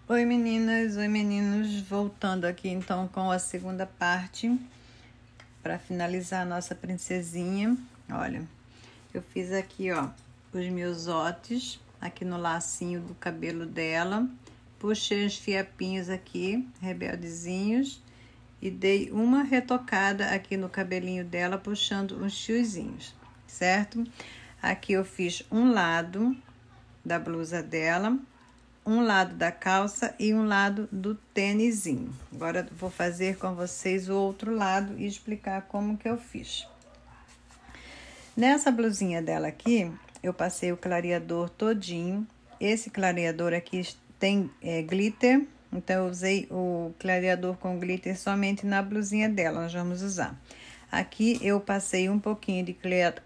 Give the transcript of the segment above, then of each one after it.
Oi meninas, oi meninos, voltando aqui então com a segunda parte para finalizar a nossa princesinha. Olha, eu fiz aqui ó os meus otes aqui no lacinho do cabelo dela, puxei os fiapinhos aqui, rebeldezinhos, e dei uma retocada aqui no cabelinho dela, puxando uns fiozinhos, certo? Aqui eu fiz um lado da blusa dela, um lado da calça e um lado do tênisinho. Agora vou fazer com vocês o outro lado e explicar como que eu fiz. Nessa blusinha dela aqui, eu passei o clareador todinho. Esse clareador aqui tem glitter, então eu usei o clareador com glitter somente na blusinha dela, nós vamos usar. Aqui eu passei um pouquinho de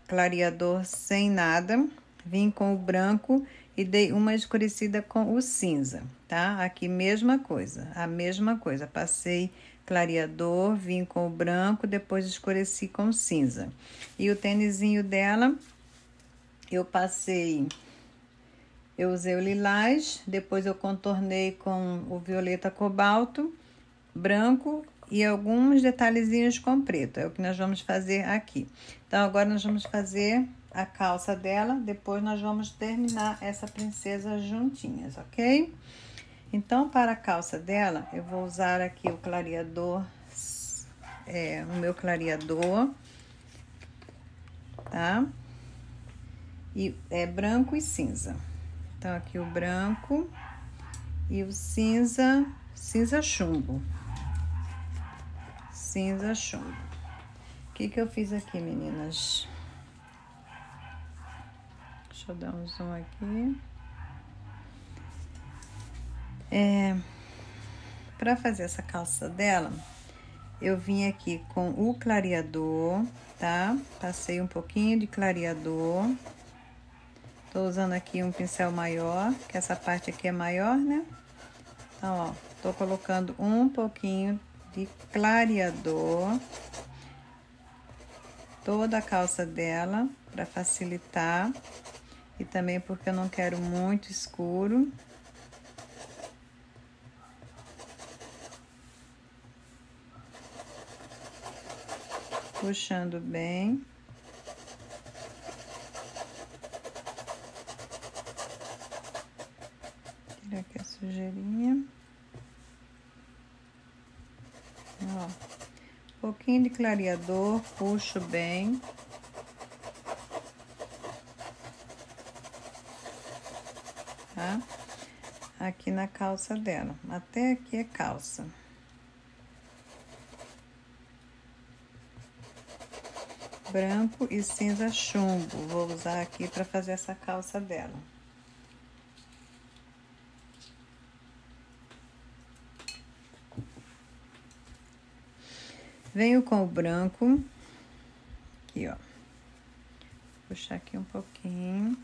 clareador sem nada, vim com o branco e dei uma escurecida com o cinza, tá? Aqui mesma coisa, a mesma coisa. Passei clareador, vim com o branco, depois escureci com o cinza. E o tênisinho dela, eu usei o lilás, depois eu contornei com o violeta cobalto, branco e alguns detalhezinhos com preto. É o que nós vamos fazer aqui. Então, agora nós vamos fazer a calça dela, depois nós vamos terminar essa princesa juntinhas, ok? Então, para a calça dela, eu vou usar aqui o clareador, o meu clareador, tá? E é branco e cinza. Então, aqui o branco e o cinza, cinza chumbo. Cinza chumbo. O que eu fiz aqui, meninas? Deixa eu dar um zoom aqui. Para fazer essa calça dela, eu vim aqui com o clareador, tá? Passei um pouquinho de clareador. Tô usando aqui um pincel maior, que essa parte aqui é maior, né? Então, ó, tô colocando um pouquinho de clareador toda a calça dela para facilitar e também porque eu não quero muito escuro. Puxando bem. Tira aqui a sujeirinha. Ó, um pouquinho de clareador, puxo bem. Tá? Aqui na calça dela. Até aqui é calça. Branco e cinza chumbo. Vou usar aqui para fazer essa calça dela. Venho com o branco. Aqui, ó. Puxar aqui um pouquinho.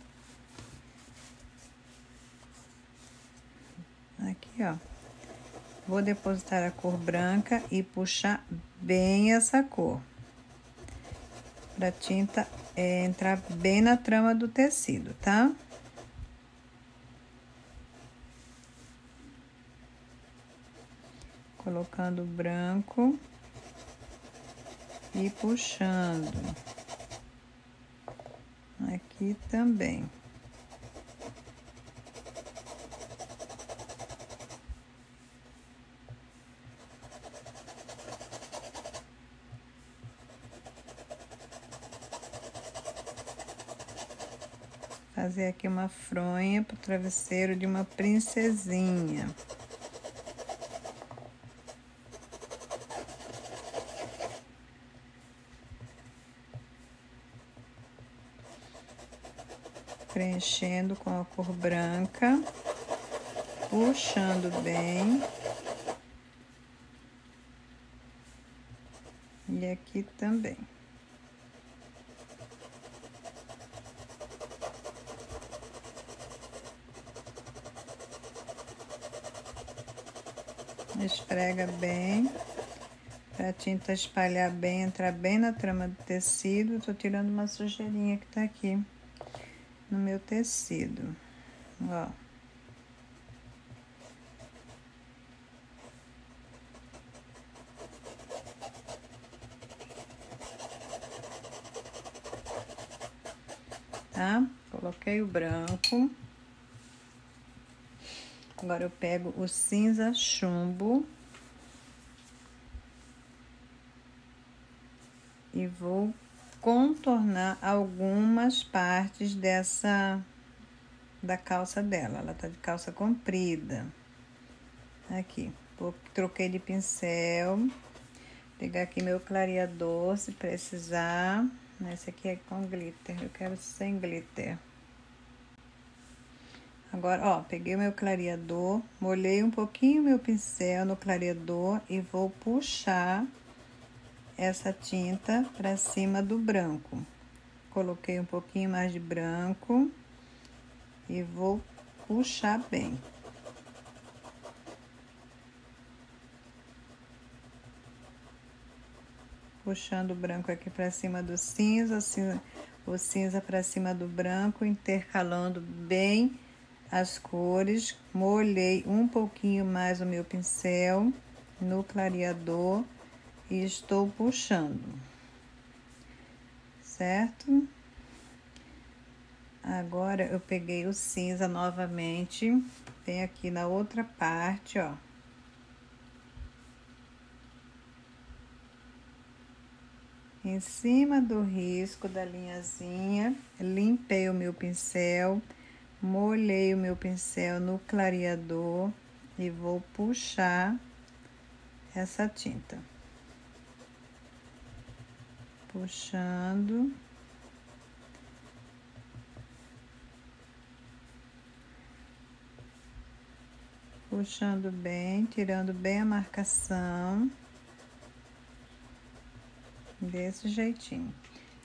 Aqui, ó. Vou depositar a cor branca e puxar bem essa cor. Pra tinta entrar bem na trama do tecido, tá? Colocando o branco e puxando. Aqui também. Fazer aqui uma fronha pro travesseiro de uma princesinha. Preenchendo com a cor branca, puxando bem. E aqui também. Esfrega bem, pra tinta espalhar bem, entrar bem na trama do tecido. Tô tirando uma sujeirinha que tá aqui no meu tecido, ó. tá? Coloquei o branco. Agora eu pego o cinza chumbo e vou contornar algumas partes da calça dela. Ela tá de calça comprida. Aqui, troquei de pincel. Pegar aqui meu clareador, se precisar. Esse aqui é com glitter, eu quero sem glitter. Agora, ó, peguei o meu clareador, molhei um pouquinho meu pincel no clareador e vou puxar essa tinta pra cima do branco. Coloquei um pouquinho mais de branco e vou puxar bem. Puxando o branco aqui pra cima do cinza, o cinza pra cima do branco, intercalando bem as cores. Molhei um pouquinho mais o meu pincel no clareador e estou puxando, certo? Agora eu peguei o cinza novamente, venho aqui na outra parte, ó. Em cima do risco da linhazinha, limpei o meu pincel, molhei o meu pincel no clareador e vou puxar essa tinta. Puxando. Puxando bem, tirando bem a marcação. Desse jeitinho.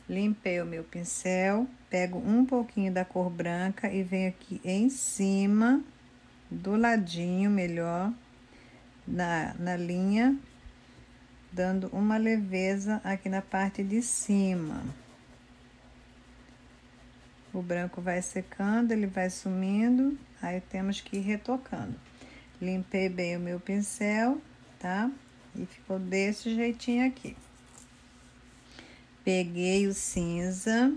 Limpei o meu pincel, pego um pouquinho da cor branca e venho aqui em cima, do ladinho melhor, na linha, dando uma leveza aqui na parte de cima. O branco vai secando, ele vai sumindo, aí temos que ir retocando. Limpei bem o meu pincel, tá? E ficou desse jeitinho aqui. Peguei o cinza,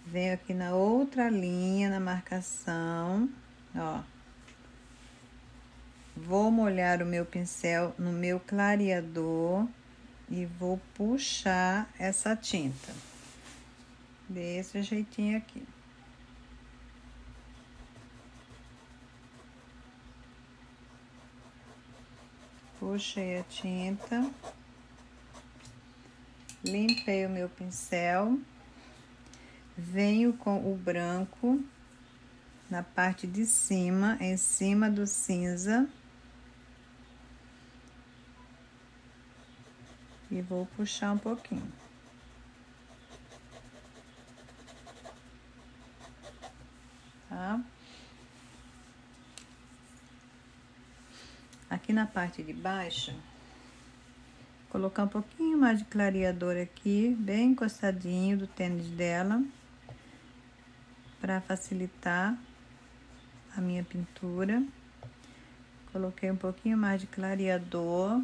venho aqui na outra linha, na marcação, ó. Vou molhar o meu pincel no meu clareador e vou puxar essa tinta. Desse jeitinho aqui. Puxei a tinta. Limpei o meu pincel, venho com o branco na parte de cima, em cima do cinza. E vou puxar um pouquinho. Tá? Aqui na parte de baixo, colocar um pouquinho mais de clareador aqui, bem encostadinho do tênis dela, para facilitar a minha pintura. Coloquei um pouquinho mais de clareador,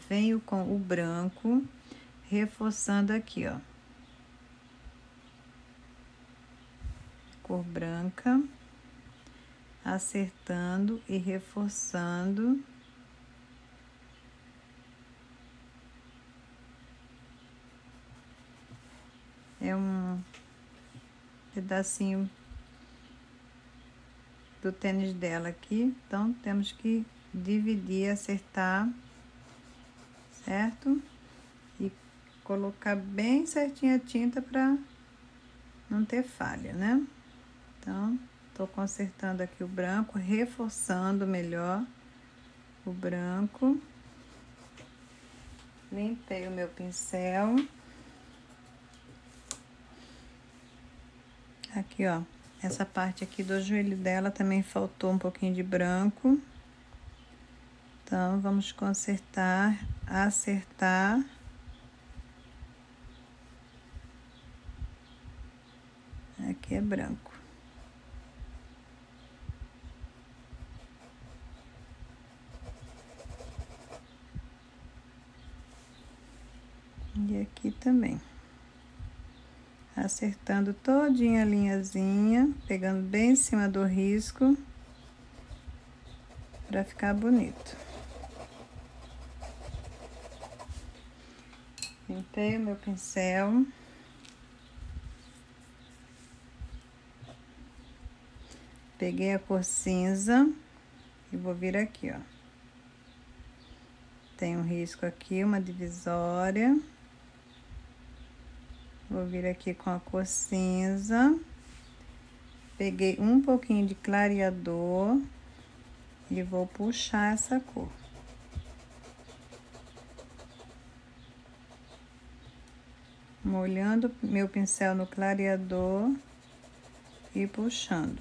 venho com o branco, reforçando aqui, ó. Cor branca, acertando e reforçando. É um pedacinho do tênis dela aqui, então temos que dividir, acertar, certo? E colocar bem certinho a tinta para não ter falha, né? Então, tô consertando aqui o branco, reforçando melhor o branco. Limpei o meu pincel. Aqui, ó, essa parte aqui do joelho dela também faltou um pouquinho de branco. Então, vamos consertar, acertar. Aqui é branco. E aqui também. acertando todinha a linhazinha, pegando bem em cima do risco, para ficar bonito. Limpei o meu pincel. Peguei a cor cinza e vou vir aqui, ó. Tem um risco aqui, uma divisória. Vou vir aqui com a cor cinza. Peguei um pouquinho de clareador e vou puxar essa cor. Molhando meu pincel no clareador e puxando.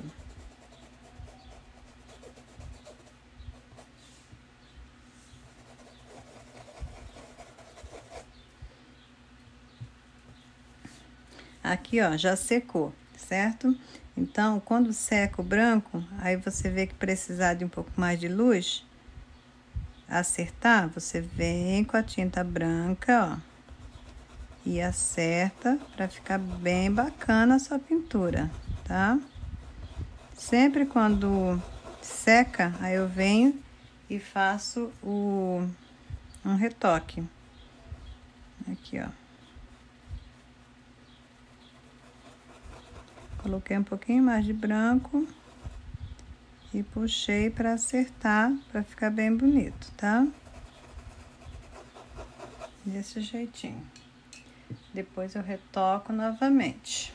Aqui, ó, já secou, certo? Então, quando seca o branco, aí você vê que precisar de um pouco mais de luz, acertar, você vem com a tinta branca, ó, e acerta para ficar bem bacana a sua pintura, tá? Sempre quando seca, aí eu venho e faço um retoque. Aqui, ó. Coloquei um pouquinho mais de branco e puxei para acertar, para ficar bem bonito, tá? Desse jeitinho. Depois eu retoco novamente.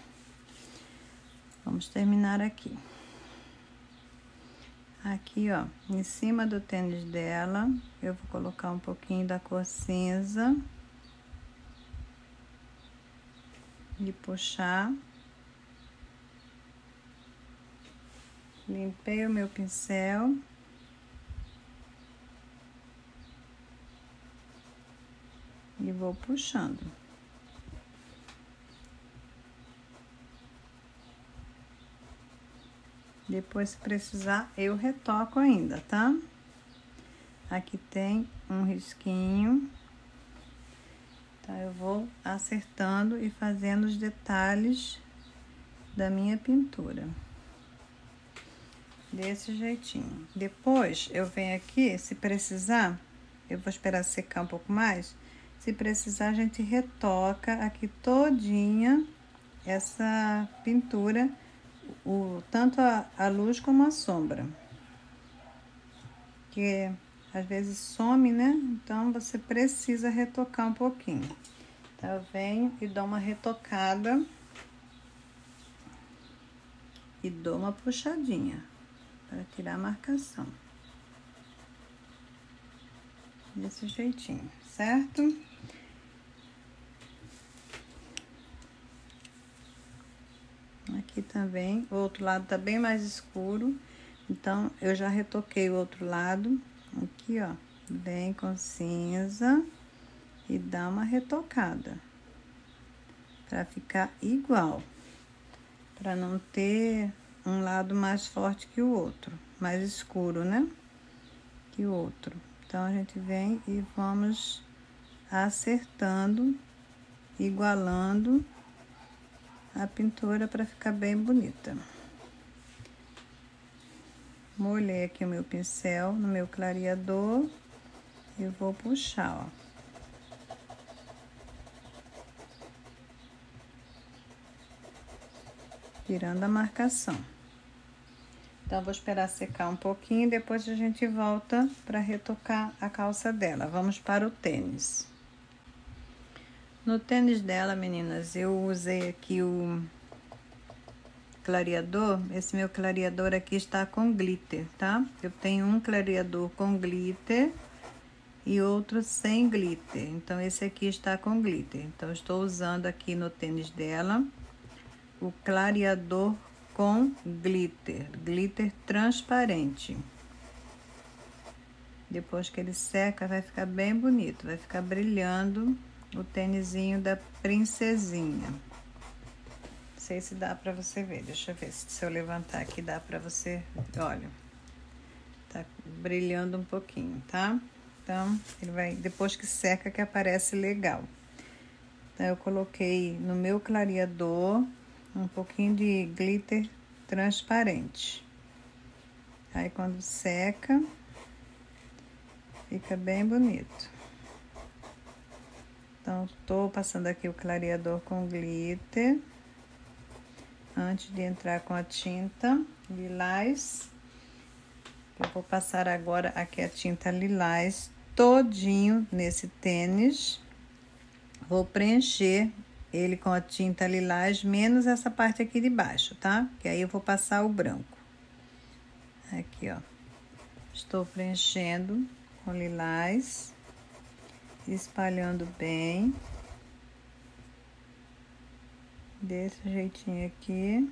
Vamos terminar aqui. Aqui, ó, em cima do tênis dela, eu vou colocar um pouquinho da cor cinza e puxar. Limpei o meu pincel. E vou puxando. Depois, se precisar, eu retoco ainda, tá? Aqui tem um risquinho. Tá? Eu vou acertando e fazendo os detalhes da minha pintura. Desse jeitinho. Depois, eu venho aqui, se precisar, eu vou esperar secar um pouco mais. Se precisar, a gente retoca aqui todinha essa pintura, tanto a luz como a sombra. Que às vezes some, né? Então, você precisa retocar um pouquinho. Então, eu venho e dou uma retocada. E dou uma puxadinha para tirar a marcação. Desse jeitinho, certo? Aqui também, o outro lado tá bem mais escuro, então eu já retoquei o outro lado. Aqui, ó, vem com cinza e dá uma retocada para ficar igual, para não ter um lado mais forte que o outro, mais escuro, né? Que o outro. Então, a gente vem e vamos acertando, igualando a pintura para ficar bem bonita. Molhei aqui o meu pincel no meu clareador e vou puxar, ó. Tirando a marcação. Então, vou esperar secar um pouquinho e depois a gente volta para retocar a calça dela. Vamos para o tênis. No tênis dela, meninas, eu usei aqui o clareador. Esse meu clareador aqui está com glitter, tá? Eu tenho um clareador com glitter e outro sem glitter. Então, esse aqui está com glitter. Então, eu estou usando aqui no tênis dela o clareador com glitter, glitter transparente. Depois que ele seca, vai ficar bem bonito, vai ficar brilhando o tênisinho da princesinha. Não sei se dá pra você ver, deixa eu ver se eu levantar aqui dá pra você, olha, tá brilhando um pouquinho, tá? Então, ele vai, depois que seca que aparece legal. Eu coloquei no meu clareador um pouquinho de glitter transparente. Aí quando seca, fica bem bonito. Então, tô passando aqui o clareador com glitter. Antes de entrar com a tinta lilás. Eu vou passar agora aqui a tinta lilás todinho nesse tênis. Vou preencher ele com a tinta lilás, menos essa parte aqui de baixo, tá? Que aí eu vou passar o branco. Aqui, ó. Estou preenchendo com lilás, espalhando bem. Desse jeitinho aqui.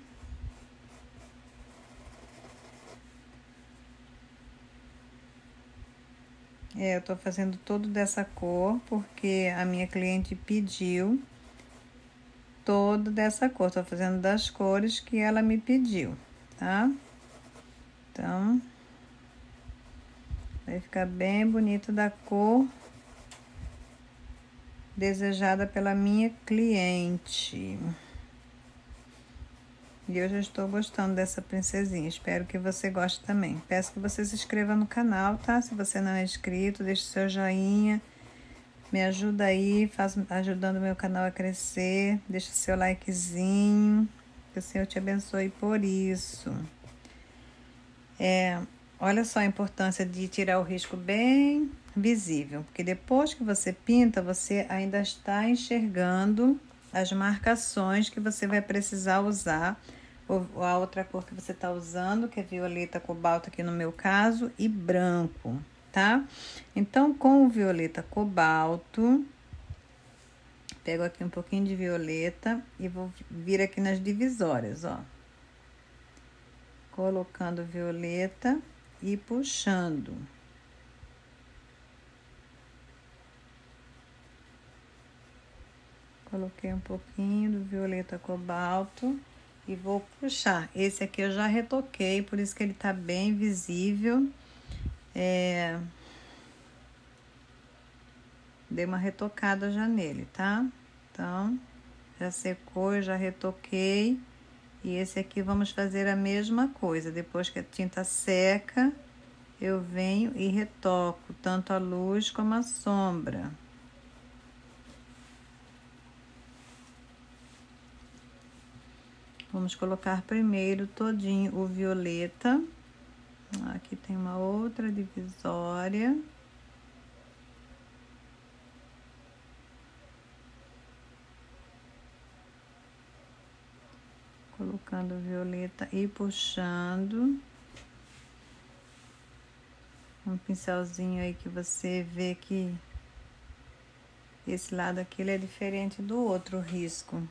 Eu tô fazendo todo dessa cor, porque a minha cliente pediu todo dessa cor. Tô fazendo das cores que ela me pediu, tá? Então, vai ficar bem bonito da cor desejada pela minha cliente. E eu já estou gostando dessa princesinha. Espero que você goste também. Peço que você se inscreva no canal, tá? Se você não é inscrito, deixe seu joinha. Me ajuda aí, ajudando o meu canal a crescer. Deixa seu likezinho. Que o Senhor te abençoe por isso. Olha só a importância de tirar o risco bem visível. Porque depois que você pinta, você ainda está enxergando as marcações que você vai precisar usar. Ou a outra cor que você está usando, que é violeta cobalto aqui no meu caso, e branco, tá? Então, com o violeta cobalto, pego aqui um pouquinho de violeta e vou vir aqui nas divisórias, ó. Colocando violeta e puxando. Coloquei um pouquinho do violeta cobalto. E vou puxar. Esse aqui eu já retoquei, por isso que ele tá bem visível. Dei uma retocada já nele, tá? Então, já secou, eu já retoquei. E esse aqui vamos fazer a mesma coisa. Depois que a tinta seca, eu venho e retoco, tanto a luz como a sombra. Vamos colocar primeiro todinho o violeta. Aqui tem uma outra divisória. Colocando o violeta e puxando. Um pincelzinho aí que você vê que esse lado aqui ele é diferente do outro risco.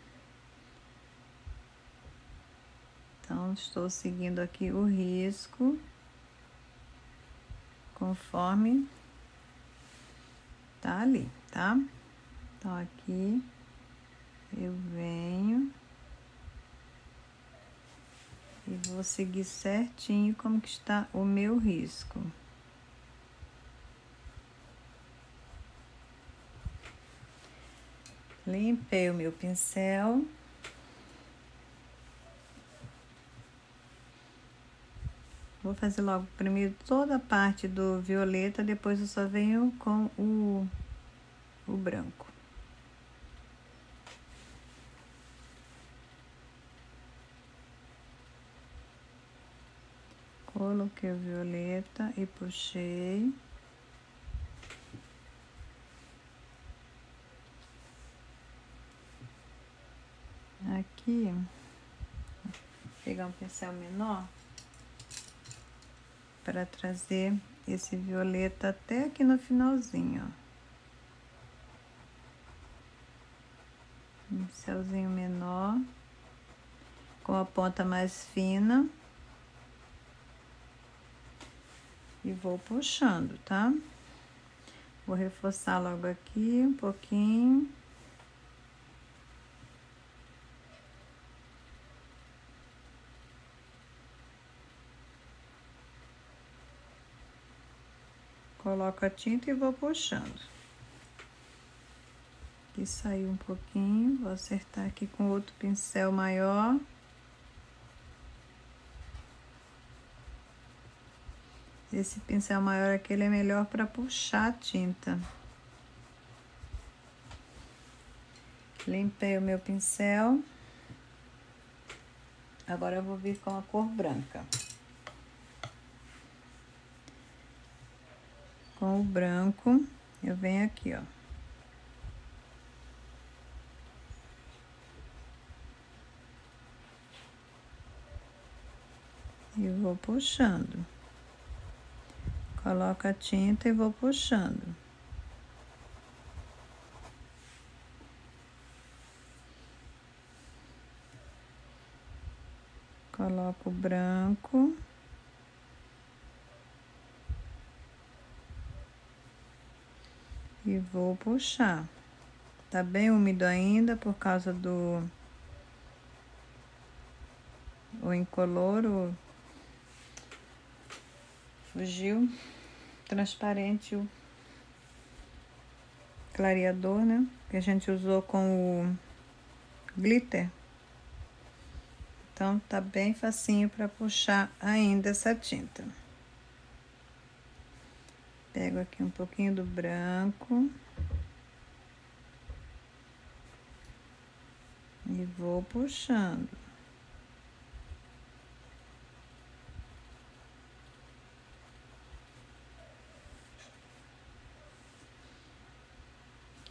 Então, estou seguindo aqui o risco, conforme tá ali, tá? Então, aqui eu venho e vou seguir certinho como que está o meu risco. Limpei o meu pincel. Vou fazer logo primeiro toda a parte do violeta, depois eu só venho com o branco. Coloquei o violeta e puxei. Aqui, vou pegar um pincel menor para trazer esse violeta até aqui no finalzinho, ó. Um pincelzinho menor, com a ponta mais fina. E vou puxando, tá? Vou reforçar logo aqui um pouquinho. Coloco a tinta e vou puxando. Aqui saiu um pouquinho, vou acertar aqui com outro pincel maior. Esse pincel maior aqui, ele é melhor para puxar a tinta. Limpei o meu pincel. Agora eu vou vir com a cor branca. Com o branco, eu venho aqui, ó. E vou puxando. Coloco a tinta e vou puxando. Coloco o branco. E vou puxar. Tá bem úmido ainda por causa do o incolor, fugiu transparente o clareador, né? Que a gente usou com o glitter. Então, tá bem facinho para puxar ainda essa tinta. Pego aqui um pouquinho do branco. E vou puxando.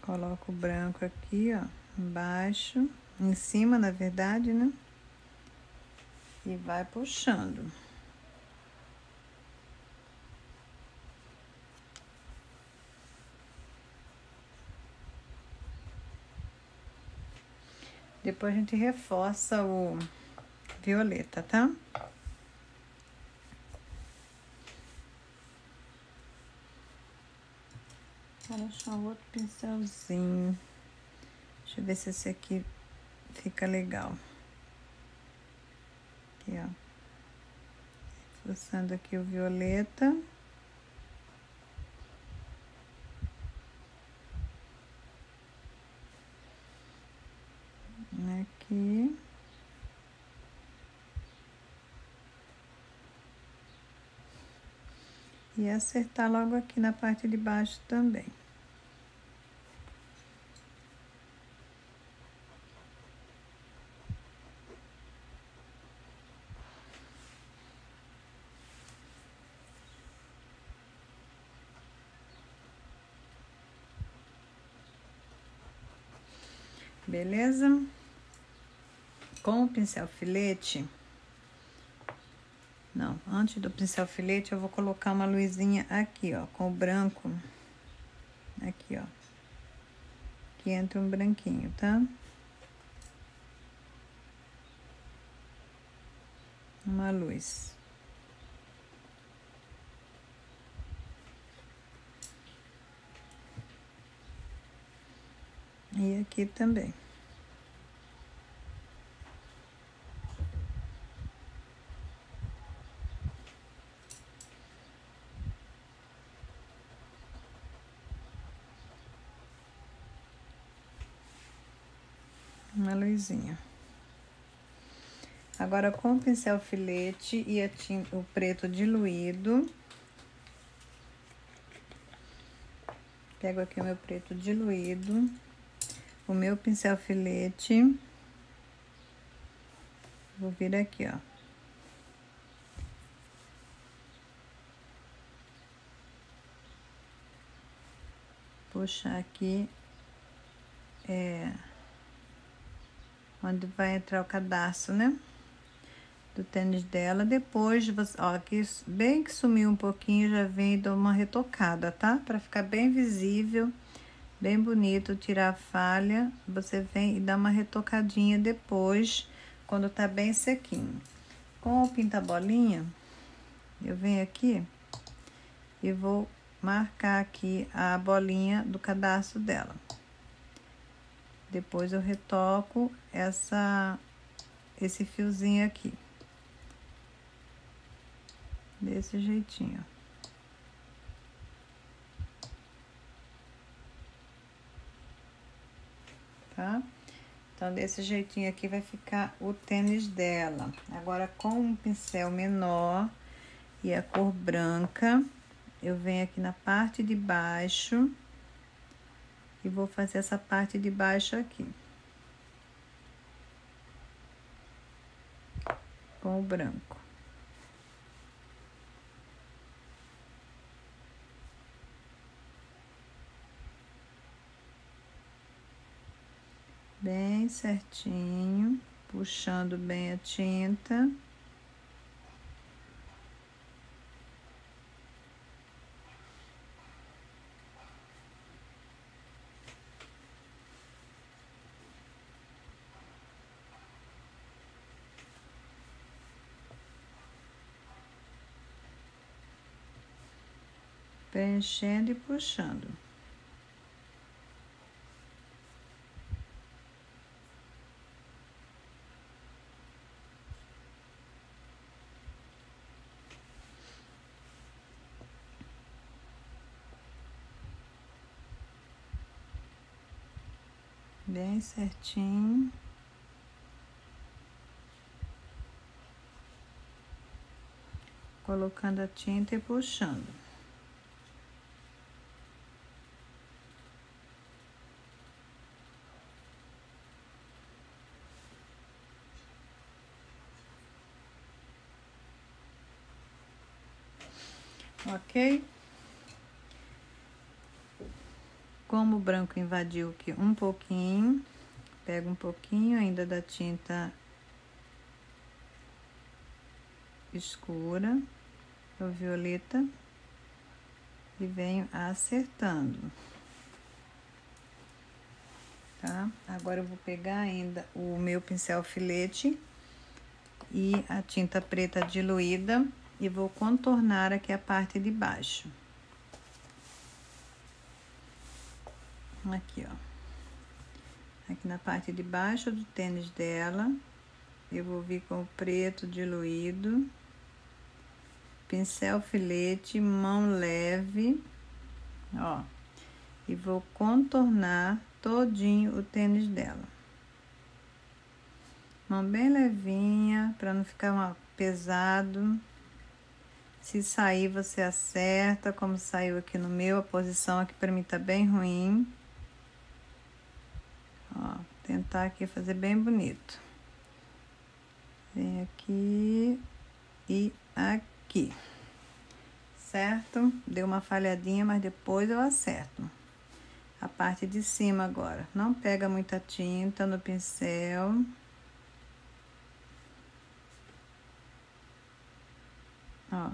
Coloco o branco aqui, ó, embaixo, em cima, na verdade, né? E vai puxando. Depois a gente reforça o violeta, tá? Vou achar um outro pincelzinho. Deixa eu ver se esse aqui fica legal. Aqui, ó. Reforçando aqui o violeta. Aqui. E acertar logo aqui na parte de baixo também. Beleza? Com o pincel filete... Não, antes do pincel filete eu vou colocar uma luzinha aqui, ó, com o branco. Aqui, ó. Aqui entra um branquinho, tá? Uma luz. E aqui também. Uma luzinha. Agora, com o pincel filete e o preto diluído. Pego aqui o meu preto diluído. O meu pincel filete. Vou vir aqui, ó. Puxar aqui. Onde vai entrar o cadarço, né? Do tênis dela. Depois, ó, aqui bem que sumiu um pouquinho, já vem e dou uma retocada, tá? Pra ficar bem visível, bem bonito, tirar a falha. Você vem e dá uma retocadinha depois, quando tá bem sequinho. Com o pinta-bolinha, eu venho aqui e vou marcar aqui a bolinha do cadarço dela. Depois eu retoco esse fiozinho aqui. Desse jeitinho, ó. tá? Então, desse jeitinho aqui vai ficar o tênis dela. Agora, com um pincel menor e a cor branca, eu venho aqui na parte de baixo e vou fazer essa parte de baixo aqui. Com o branco. Bem certinho, puxando bem a tinta. Preenchendo e puxando. Bem certinho. Colocando a tinta e puxando. Ok? Como o branco invadiu aqui um pouquinho, pego um pouquinho ainda da tinta escura, o violeta, e venho acertando. Tá? Agora eu vou pegar ainda o meu pincel filete e a tinta preta diluída e vou contornar aqui a parte de baixo. Aqui, ó. Aqui na parte de baixo do tênis dela, eu vou vir com o preto diluído, pincel filete, mão leve, ó. E vou contornar todinho o tênis dela. Mão bem levinha, para não ficar pesado. Se sair, você acerta, como saiu aqui no meu, a posição aqui para mim tá bem ruim. Ó, tentar aqui fazer bem bonito. Vem aqui e aqui. Certo? Deu uma falhadinha, mas depois eu acerto. A parte de cima agora. Não pega muita tinta no pincel. Ó.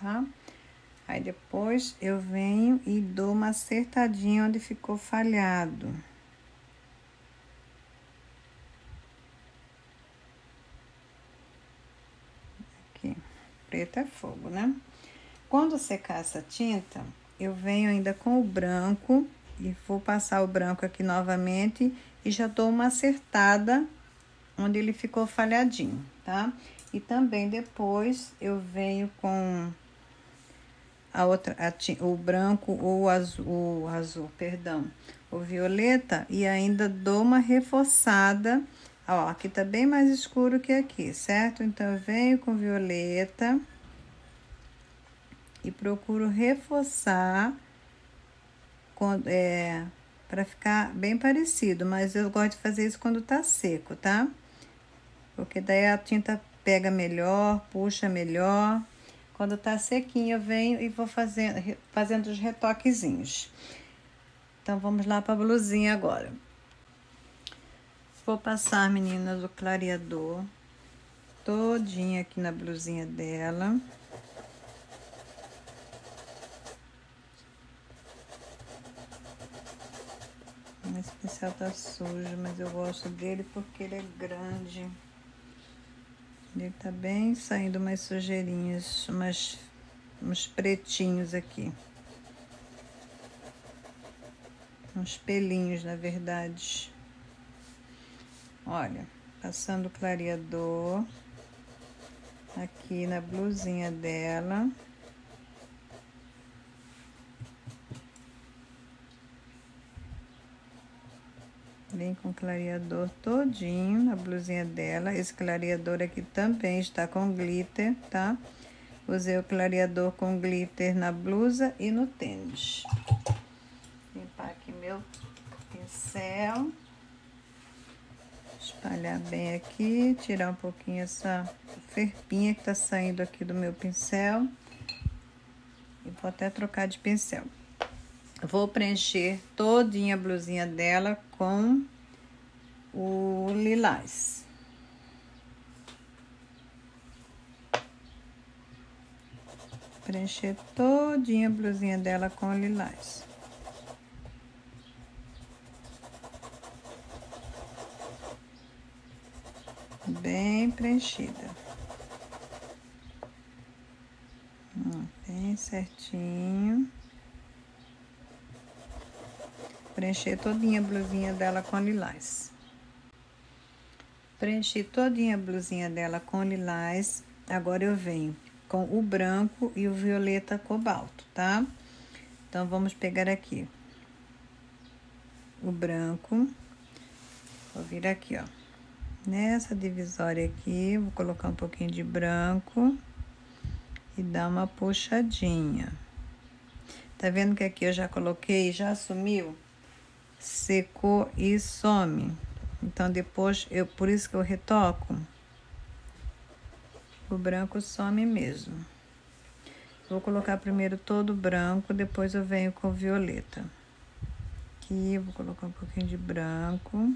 Tá? Aí depois eu venho e dou uma acertadinha onde ficou falhado. Aqui, preto é fogo, né? Quando secar essa tinta, eu venho ainda com o branco e vou passar o branco aqui novamente e já dou uma acertada onde ele ficou falhadinho, tá? E também depois eu venho com a outra, o branco ou o azul, perdão, o violeta, e ainda dou uma reforçada. Ó, aqui tá bem mais escuro que aqui, certo? Então, eu venho com violeta e procuro reforçar para ficar bem parecido, mas eu gosto de fazer isso quando tá seco, tá? Porque daí a tinta pega melhor, puxa melhor. Quando tá sequinho, eu venho e vou fazendo os retoquezinhos. Então, vamos lá pra blusinha agora. Vou passar, meninas, o clareador todinho aqui na blusinha dela. Esse pincel tá sujo, mas eu gosto dele porque ele é grande. Ele tá bem saindo umas sujeirinhas, uns pretinhos aqui. uns pelinhos, na verdade. Olha, passando o clareador aqui na blusinha dela. Vem com o clareador todinho na blusinha dela. Esse clareador aqui também está com glitter, tá? Usei o clareador com glitter na blusa e no tênis. Vou limpar aqui meu pincel. Espalhar bem aqui, tirar um pouquinho essa ferpinha que tá saindo aqui do meu pincel. E vou até trocar de pincel. Vou preencher todinha a blusinha dela com o lilás. Preencher todinha a blusinha dela com o lilás. Bem preenchida. Bem certinho. Preencher todinha a blusinha dela com lilás. Preenchi todinha a blusinha dela com lilás. Agora eu venho com o branco e o violeta cobalto, tá? Então, vamos pegar aqui o branco. Vou vir aqui, ó. Nessa divisória aqui, vou colocar um pouquinho de branco e dar uma puxadinha. Tá vendo que aqui eu já coloquei, já sumiu? Secou e some. Então, depois, por isso que eu retoco. O branco some mesmo. Vou colocar primeiro todo o branco, depois eu venho com o violeta. Aqui, vou colocar um pouquinho de branco.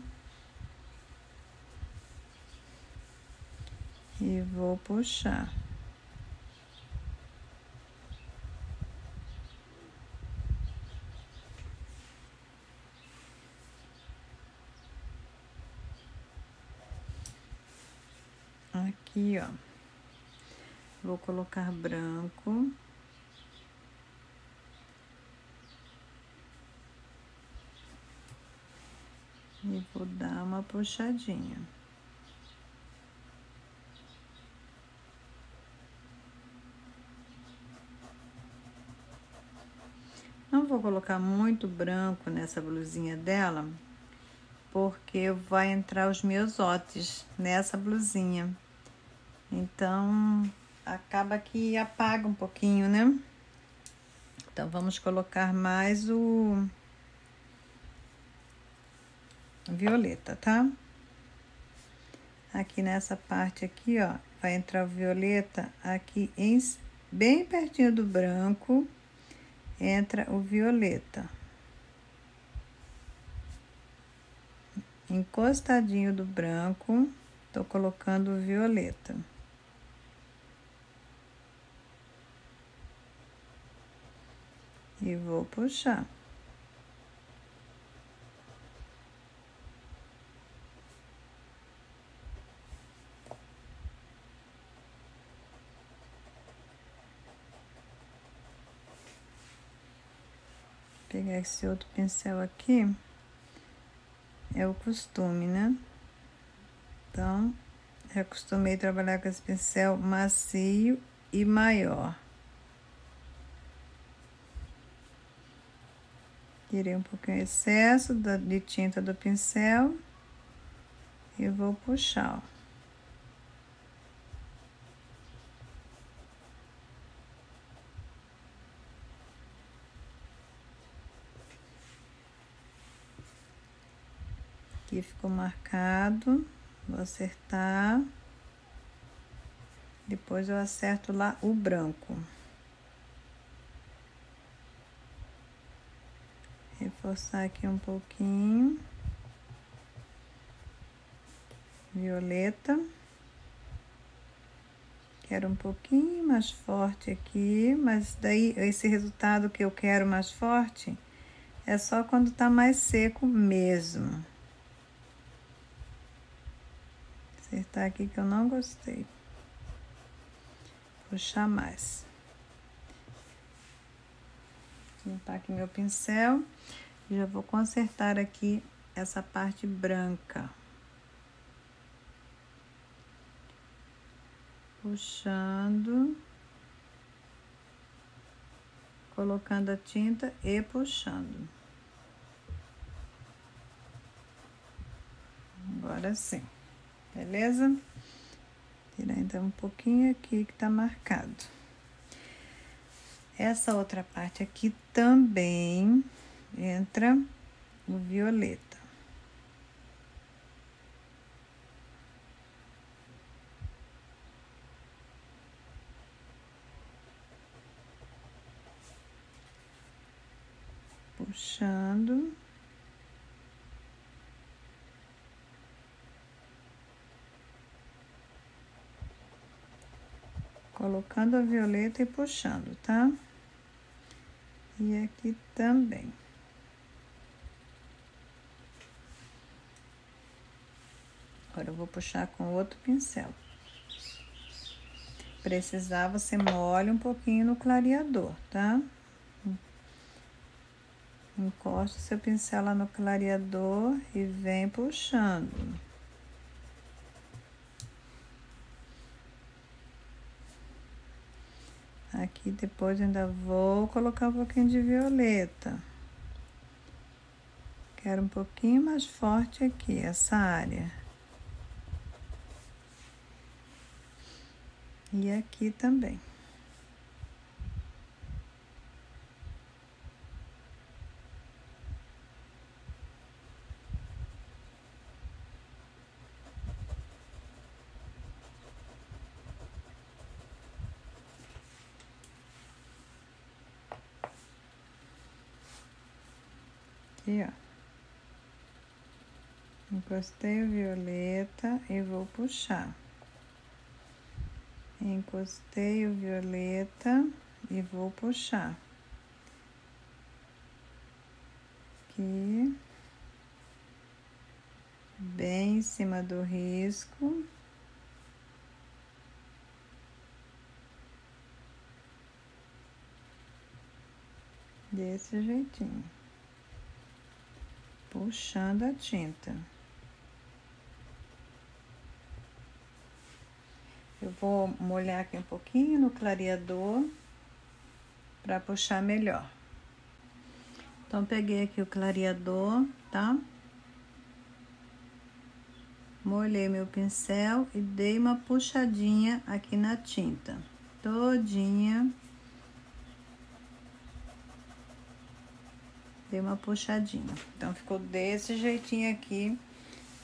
E vou puxar. Aqui, ó. Vou colocar branco. E vou dar uma puxadinha. Não vou colocar muito branco nessa blusinha dela, porque vai entrar os meus ótis nessa blusinha. Então, acaba que apaga um pouquinho, né? Então, vamos colocar mais o violeta, tá? Aqui nessa parte aqui, ó, vai entrar o violeta aqui bem pertinho do branco, entra o violeta. Encostadinho do branco, tô colocando o violeta. E vou puxar. Pegar esse outro pincel aqui, é o costume, né? Então, já acostumei a trabalhar com esse pincel macio e maior. Tirei um pouquinho o excesso de tinta do pincel e vou puxar, ó. Aqui ficou marcado, vou acertar. Depois eu acerto lá o branco. Reforçar aqui um pouquinho. Violeta. Quero um pouquinho mais forte aqui, mas daí esse resultado que eu quero mais forte é só quando tá mais seco mesmo. Acertar aqui que eu não gostei. Puxar mais. Vou limpar aqui meu pincel. Já vou consertar aqui essa parte branca. Puxando. Colocando a tinta e puxando. Agora sim. Beleza? Tirar então um pouquinho aqui que tá marcado. Essa outra parte aqui também entra o violeta. Puxando. Colocando a violeta e puxando, tá? E aqui também. Agora eu vou puxar com outro pincel. Precisar, você molha um pouquinho no clareador, tá? Encosta seu pincel lá no clareador e vem puxando. Aqui depois ainda vou colocar um pouquinho de violeta. Quero um pouquinho mais forte aqui, essa área. E aqui também. Aqui, ó. Encostei o violeta e vou puxar. Encostei o violeta e vou puxar. Aqui. Bem em cima do risco. Desse jeitinho. Puxando a tinta. Eu vou molhar aqui um pouquinho no clareador para puxar melhor. Então, peguei aqui o clareador, tá? Molhei meu pincel e dei uma puxadinha aqui na tinta, todinha. Dei uma puxadinha. Então, ficou desse jeitinho aqui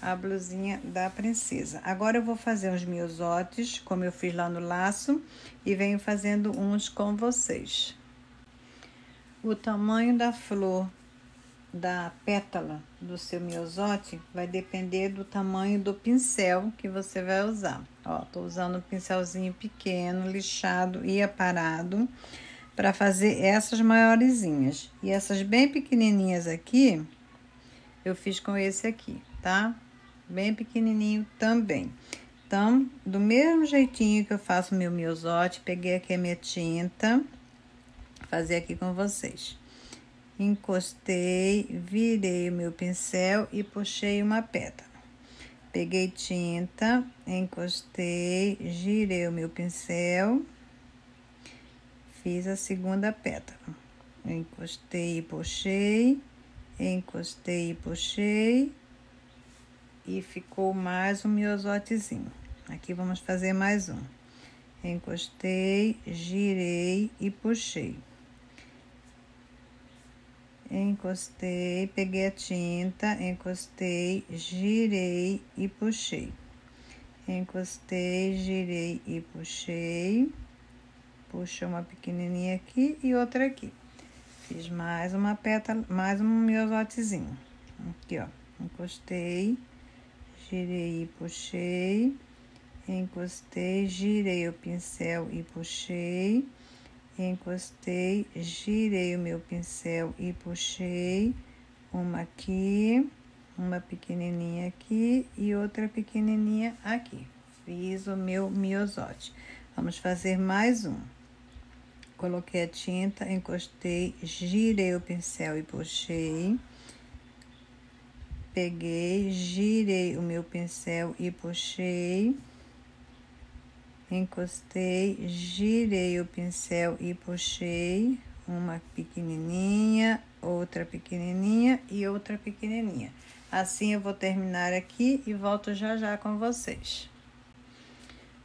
a blusinha da princesa. Agora eu vou fazer uns miosotes, como eu fiz lá no laço, e venho fazendo uns com vocês. O tamanho da flor, da pétala do seu miosote, vai depender do tamanho do pincel que você vai usar. Ó, tô usando um pincelzinho pequeno, lixado e aparado, para fazer essas maiorzinhas. E essas bem pequenininhas aqui, eu fiz com esse aqui, tá? Bem pequenininho também. Então, do mesmo jeitinho que eu faço meu miosote, peguei aqui a minha tinta, fazer aqui com vocês. Encostei, virei o meu pincel e puxei uma pétala. Peguei tinta, encostei, girei o meu pincel, fiz a segunda pétala. Encostei e puxei, encostei e puxei, e ficou mais um miosotezinho. Aqui vamos fazer mais um. Encostei, girei e puxei. Encostei, peguei a tinta, encostei, girei e puxei. Encostei, girei e puxei. Puxei uma pequenininha aqui e outra aqui. Fiz mais uma pétala, mais um miosotezinho. Aqui, ó. Encostei, girei e puxei. Encostei, girei o pincel e puxei. Encostei, girei o meu pincel e puxei. Uma aqui, uma pequenininha aqui e outra pequenininha aqui. Fiz o meu miosote. Vamos fazer mais um. Coloquei a tinta, encostei, girei o pincel e puxei. peguei, girei o meu pincel e puxei, encostei, girei o pincel e puxei, uma pequenininha, outra pequenininha e outra pequenininha. Assim eu vou terminar aqui e volto já já com vocês.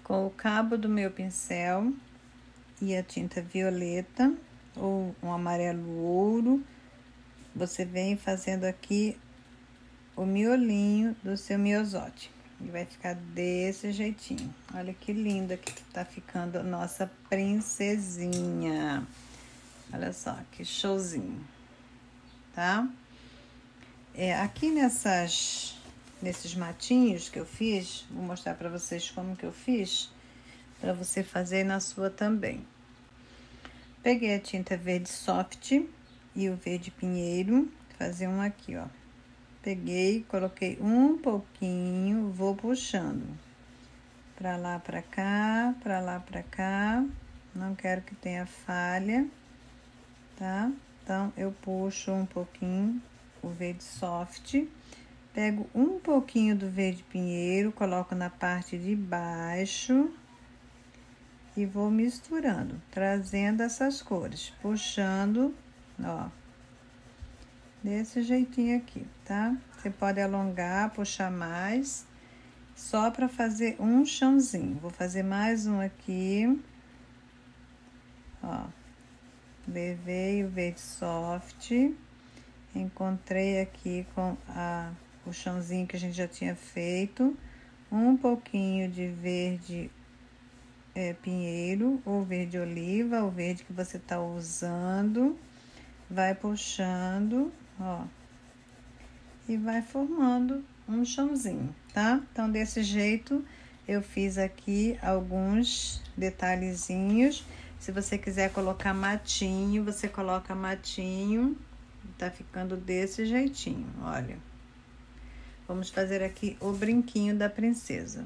Com o cabo do meu pincel e a tinta violeta ou um amarelo ouro, você vem fazendo aqui o miolinho do seu miosote. E vai ficar desse jeitinho. Olha que linda que tá ficando a nossa princesinha. Olha só, que showzinho, tá? Aqui nesses matinhos que eu fiz, vou mostrar pra vocês como que eu fiz, pra você fazer na sua também. Peguei a tinta verde soft e o verde pinheiro, fazer um aqui, ó. Peguei, coloquei um pouquinho, vou puxando pra lá, pra cá, pra lá, pra cá. Não quero que tenha falha, tá? Então, eu puxo um pouquinho o verde soft, pego um pouquinho do verde pinheiro, coloco na parte de baixo e vou misturando, trazendo essas cores, puxando, ó. Desse jeitinho aqui, tá? Você pode alongar, puxar mais, só para fazer um chãozinho. Vou fazer mais um aqui, ó. Levei o verde soft, encontrei aqui com o chãozinho que a gente já tinha feito, um pouquinho de verde pinheiro, ou verde oliva, o verde que você tá usando, vai puxando, ó, e vai formando um chãozinho, tá? Então, desse jeito, eu fiz aqui alguns detalhezinhos. Se você quiser colocar matinho, você coloca matinho, tá ficando desse jeitinho, olha. Vamos fazer aqui o brinquinho da princesa.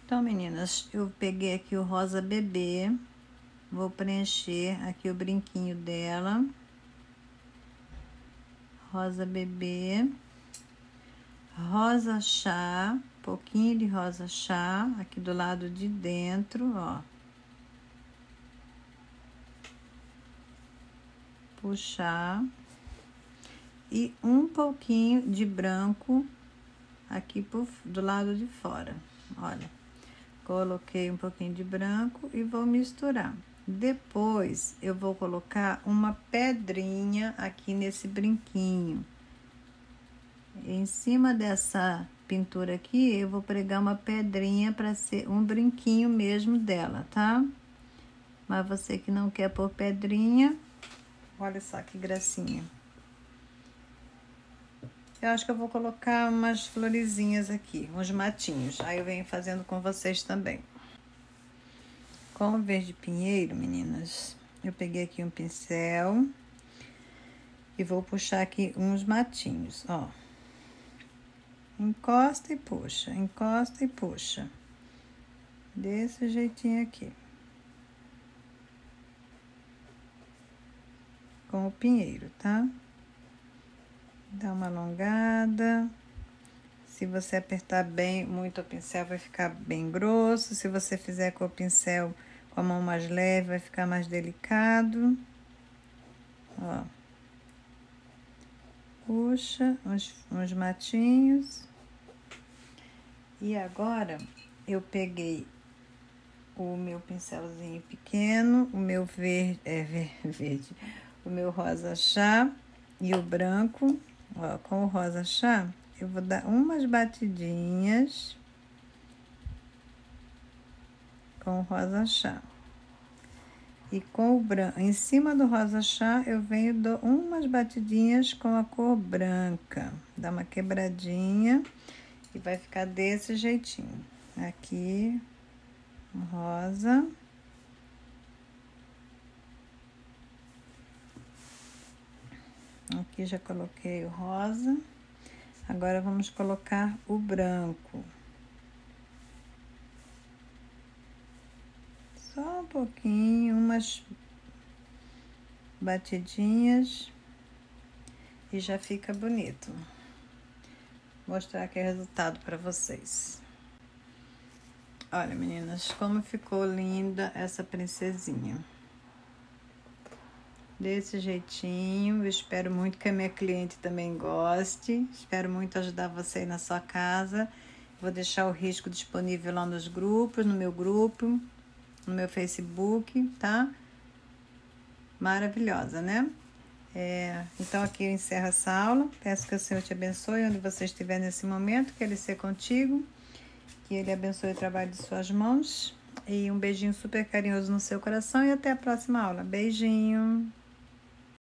Então, meninas, eu peguei aqui o rosa bebê, vou preencher aqui o brinquinho dela. Rosa bebê, rosa chá, pouquinho de rosa chá aqui do lado de dentro, ó. Puxar. E um pouquinho de branco aqui do lado de fora, olha. Coloquei um pouquinho de branco e vou misturar. Depois, eu vou colocar uma pedrinha aqui nesse brinquinho. Em cima dessa pintura aqui, eu vou pregar uma pedrinha para ser um brinquinho mesmo dela, tá? Mas você que não quer pôr pedrinha, olha só que gracinha. Eu acho que eu vou colocar umas florezinhas aqui, uns matinhos. Aí eu venho fazendo com vocês também. Com o verde pinheiro, meninas, eu peguei aqui um pincel e vou puxar aqui uns matinhos, ó. Encosta e puxa, encosta e puxa. Desse jeitinho aqui. Com o pinheiro, tá? Dá uma alongada. Se você apertar bem muito o pincel, vai ficar bem grosso. Se você fizer com o pincel com a mão mais leve, vai ficar mais delicado. Ó. Puxa uns matinhos. E agora, eu peguei o meu pincelzinho pequeno, o meu verde, o meu rosa chá e o branco. Ó, com o rosa chá, eu vou dar umas batidinhas com o rosa chá. E com o branco, em cima do rosa chá, eu venho dou umas batidinhas com a cor branca. Dá uma quebradinha e vai ficar desse jeitinho. Aqui, rosa. Aqui já coloquei o rosa. Agora, vamos colocar o branco. Só um pouquinho, umas batidinhas e já fica bonito. mostrar aqui o resultado para vocês. Olha, meninas, como ficou linda essa princesinha. Desse jeitinho, eu espero muito que a minha cliente também goste. Espero muito ajudar você aí na sua casa. Vou deixar o risco disponível lá nos grupos, no meu grupo, no meu Facebook, tá? Maravilhosa, né? Então aqui eu encerro essa aula. Peço que o Senhor te abençoe onde você estiver nesse momento, que Ele seja contigo, que Ele abençoe o trabalho de suas mãos. E um beijinho super carinhoso no seu coração e até a próxima aula. Beijinho!